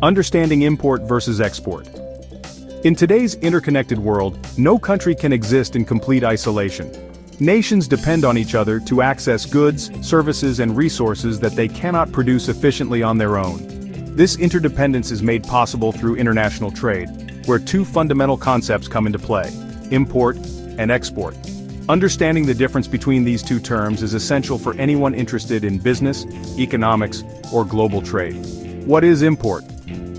Understanding import versus export. In today's interconnected world, no country can exist in complete isolation. Nations depend on each other to access goods, services, and resources that they cannot produce efficiently on their own. This interdependence is made possible through international trade, where two fundamental concepts come into play: import and export. Understanding the difference between these two terms is essential for anyone interested in business, economics, or global trade. What is import?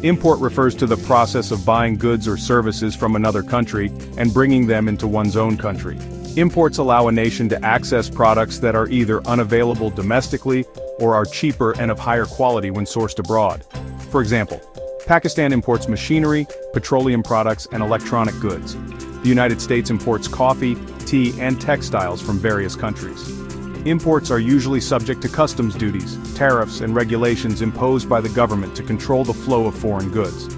Import refers to the process of buying goods or services from another country and bringing them into one's own country. Imports allow a nation to access products that are either unavailable domestically or are cheaper and of higher quality when sourced abroad. For example, Pakistan imports machinery, petroleum products, and electronic goods. The United States imports coffee, tea, and textiles from various countries. Imports are usually subject to customs duties, tariffs, and regulations imposed by the government to control the flow of foreign goods.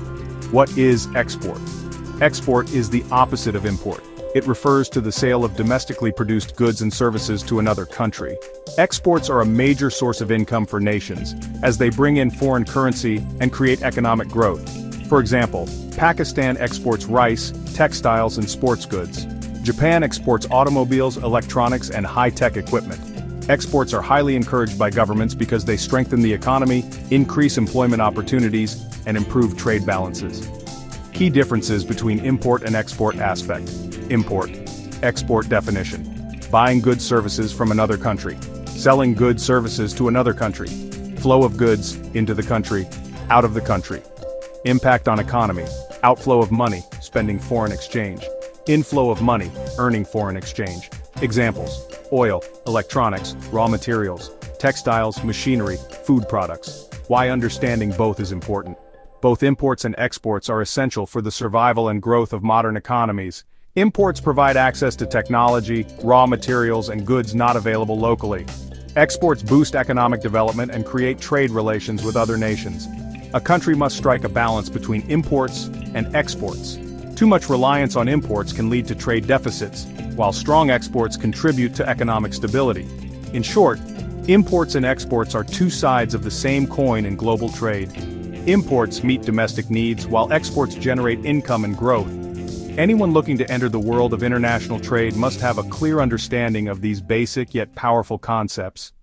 What is export? Export is the opposite of import. It refers to the sale of domestically produced goods and services to another country. Exports are a major source of income for nations, as they bring in foreign currency and create economic growth. For example, Pakistan exports rice, textiles, and sports goods. Japan exports automobiles, electronics, and high-tech equipment. Exports are highly encouraged by governments because they strengthen the economy, increase employment opportunities, and improve trade balances. Key differences between import and export aspect. Import. Export definition. Buying goods services from another country. Selling goods services to another country. Flow of goods into the country, out of the country. Impact on economy. Outflow of money, spending foreign exchange. Inflow of money, earning foreign exchange. Examples: oil, electronics, raw materials, textiles, machinery, food products. Why understanding both is important. Both imports and exports are essential for the survival and growth of modern economies. Imports provide access to technology, raw materials, and goods not available locally. Exports boost economic development and create trade relations with other nations. A country must strike a balance between imports and exports. Too much reliance on imports can lead to trade deficits, while strong exports contribute to economic stability. In short, imports and exports are two sides of the same coin in global trade. Imports meet domestic needs, while exports generate income and growth. Anyone looking to enter the world of international trade must have a clear understanding of these basic yet powerful concepts.